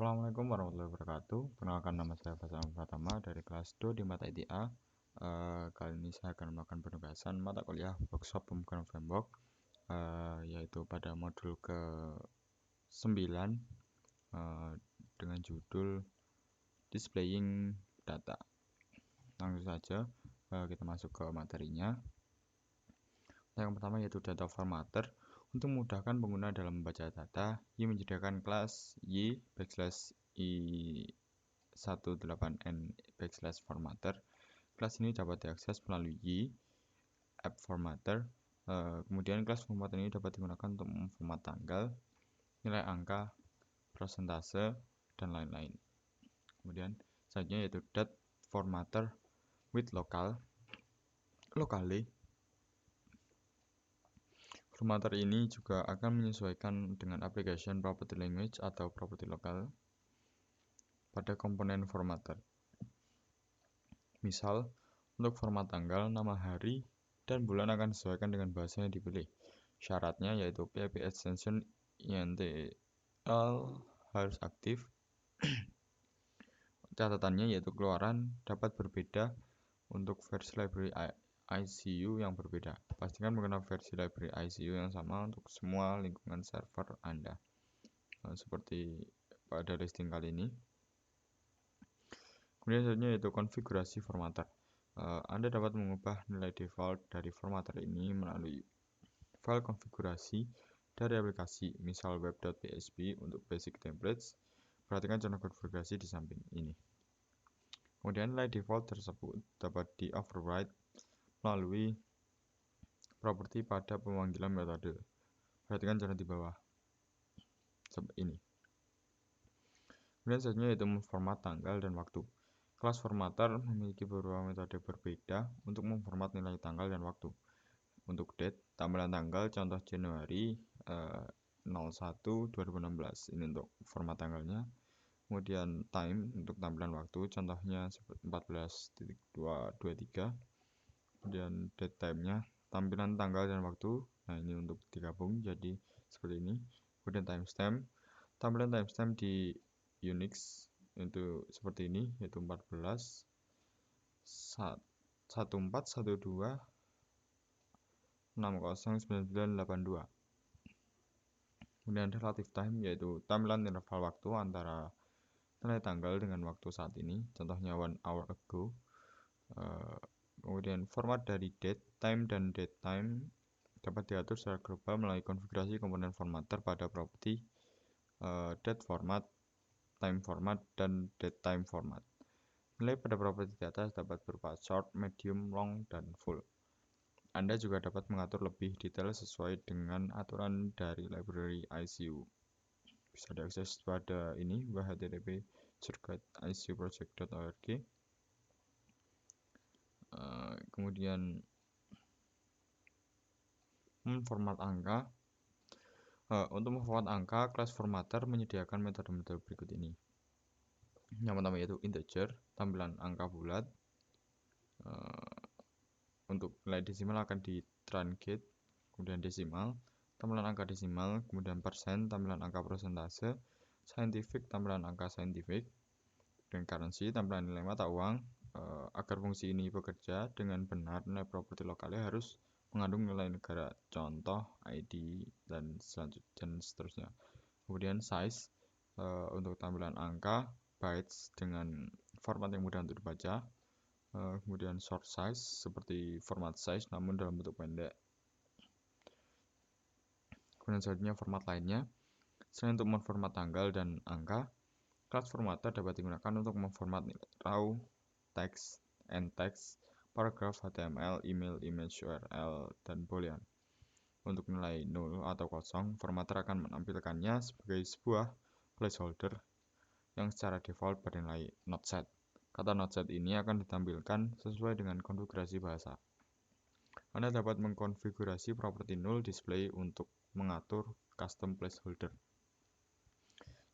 Assalamualaikum warahmatullahi wabarakatuh. Perkenalkan, nama saya Faisal Pratama dari kelas 2 di mata ITA. Kali ini saya akan melakukan penugasan mata kuliah workshop pembukaan framework, yaitu pada modul ke-9 dengan judul Displaying Data. Langsung saja kita masuk ke materinya. Yang pertama yaitu data formatter. Untuk memudahkan pengguna dalam membaca data, Y menyediakan kelas Y_i18n_formatter. Kelas ini dapat diakses melalui Y app formatter. Kemudian kelas formatter ini dapat digunakan untuk memformat tanggal, nilai angka, persentase, dan lain-lain. Kemudian selanjutnya yaitu date formatter with locally. Formatter ini juga akan menyesuaikan dengan application property language atau property lokal pada komponen formatter. Misal, untuk format tanggal, nama hari, dan bulan akan disesuaikan dengan bahasa yang dipilih. Syaratnya yaitu PHP extension INTL harus aktif. Catatannya yaitu keluaran dapat berbeda untuk versi library ICU yang berbeda. Pastikan menggunakan versi library ICU yang sama untuk semua lingkungan server Anda. Seperti pada listing kali ini. Kemudian selanjutnya yaitu konfigurasi formatter. Anda dapat mengubah nilai default dari formatter ini melalui file konfigurasi dari aplikasi, misal web.php untuk basic templates. Perhatikan contoh konfigurasi di samping ini. Kemudian nilai default tersebut dapat di-override melalui properti pada pemanggilan metode. Perhatikan contoh di bawah seperti ini. Kemudian selanjutnya yaitu memformat tanggal dan waktu. Kelas formatter memiliki beberapa metode berbeda untuk memformat nilai tanggal dan waktu. Untuk date, tampilan tanggal contoh Januari 01/2016 ini untuk format tanggalnya. Kemudian time untuk tampilan waktu contohnya 14.223. Kemudian date time-nya tampilan tanggal dan waktu. Nah, ini untuk digabung jadi seperti ini. Kemudian timestamp, tampilan timestamp di Unix itu seperti ini, yaitu 14 1412 609982. Kemudian relative time yaitu tampilan interval waktu antara nilai tanggal dengan waktu saat ini, contohnya 1 hour ago. Kemudian format dari date, time, dan date time dapat diatur secara global melalui konfigurasi komponen formatter pada properti date format, time format, dan date time format. Nilai pada properti data dapat berupa short, medium, long, dan full. Anda juga dapat mengatur lebih detail sesuai dengan aturan dari library ICU. Bisa diakses pada ini http://circuitICUproject.org. Kemudian memformat angka. Untuk memformat angka, kelas formatter menyediakan metode-metode berikut ini. Yang pertama yaitu integer, tampilan angka bulat. Untuk nilai desimal akan di truncate, kemudian desimal, tampilan angka desimal, kemudian persen, tampilan angka persentase, scientific, tampilan angka scientific, dan currency, tampilan nilai mata uang. Agar fungsi ini bekerja dengan benar, nilai properti lokalnya harus mengandung nilai negara, contoh, ID, dan seterusnya. Kemudian size, untuk tampilan angka, bytes dengan format yang mudah untuk dibaca. Kemudian short size seperti format size namun dalam bentuk pendek. Kemudian selanjutnya format lainnya. Selain untuk memformat tanggal dan angka, kelas formatter dapat digunakan untuk memformat raw, text, and text, paragraf, HTML, email, image, URL, dan boolean. Untuk nilai 0 atau kosong, formatter akan menampilkannya sebagai sebuah placeholder yang secara default bernilai not set. Kata not set ini akan ditampilkan sesuai dengan konfigurasi bahasa. Anda dapat mengkonfigurasi properti null display untuk mengatur custom placeholder.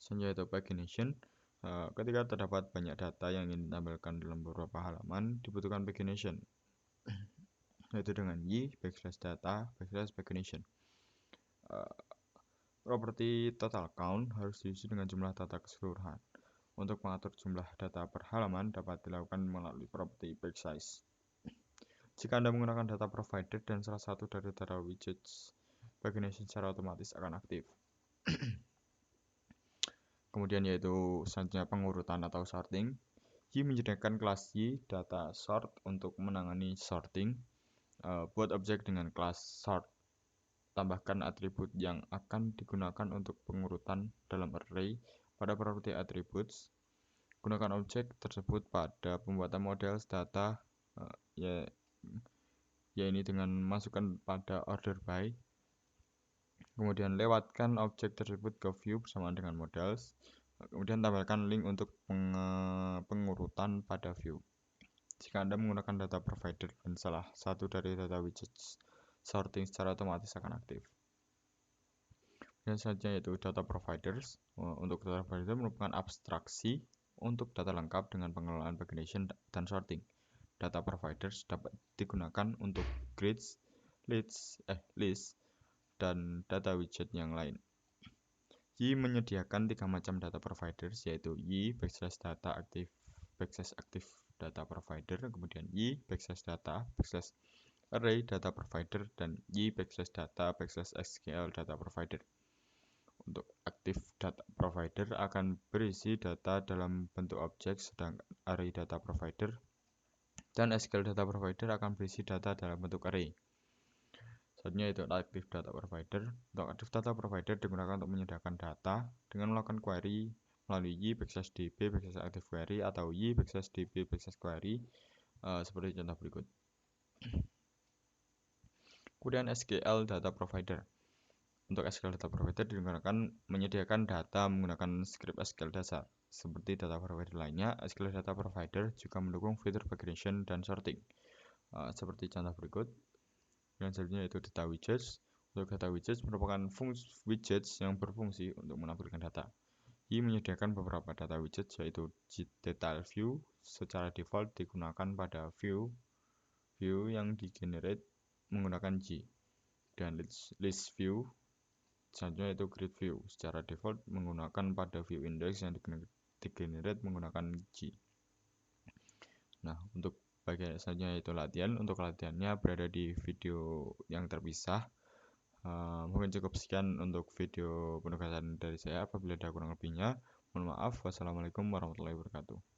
Selanjutnya yaitu pagination. Ketika terdapat banyak data yang ingin ditampilkan dalam beberapa halaman, dibutuhkan pagination, yaitu dengan y \data \pagination. Properti total count harus diisi dengan jumlah data keseluruhan. Untuk mengatur jumlah data per halaman dapat dilakukan melalui properti backsize. Jika Anda menggunakan data provider dan salah satu dari data widgets, pagination secara otomatis akan aktif. Kemudian yaitu selanjutnya pengurutan atau sorting. Y menyediakan kelas Y data sort untuk menangani sorting. Buat objek dengan kelas sort. Tambahkan atribut yang akan digunakan untuk pengurutan dalam array pada properti attributes. Gunakan objek tersebut pada pembuatan model data ya ini dengan masukkan pada order by. Kemudian lewatkan objek tersebut ke view bersamaan dengan models. Kemudian tambahkan link untuk pengurutan pada view. Jika Anda menggunakan data provider dan salah satu dari data widgets, sorting secara otomatis akan aktif. Dan selanjutnya yaitu data providers. Untuk data provider merupakan abstraksi untuk data lengkap dengan pengelolaan pagination dan sorting. Data providers dapat digunakan untuk grids, list, dan data widget yang lain. Y menyediakan 3 macam data providers, yaitu Y /data active data provider, kemudian Y /data array data provider, dan Y /data /SQL data provider. Untuk active data provider akan berisi data dalam bentuk objek, sedangkan array data provider dan SQL data provider akan berisi data dalam bentuk array. Selanjutnya itu active data provider. Untuk active data provider digunakan untuk menyediakan data dengan melakukan query melalui y/db /active query atau y/db /query seperti contoh berikut. Kemudian SQL data provider. Untuk SQL data provider digunakan menyediakan data menggunakan script SQL dasar. Seperti data provider lainnya, SQL data provider juga mendukung fitur pagination dan sorting. Seperti contoh berikut. Dan selanjutnya itu data widgets. Untuk data widgets merupakan widgets yang berfungsi untuk menampilkan data. Y menyediakan beberapa data widgets yaitu detail view secara default digunakan pada view yang digenerate menggunakan G, dan list view selanjutnya itu grid view secara default menggunakan pada view index yang digenerate menggunakan G. Nah, untuk bagian selanjutnya itu latihan. Untuk latihannya berada di video yang terpisah. Mungkin cukup sekian untuk video penugasan dari saya. Apabila ada kurang lebihnya, mohon maaf. Wassalamualaikum warahmatullahi wabarakatuh.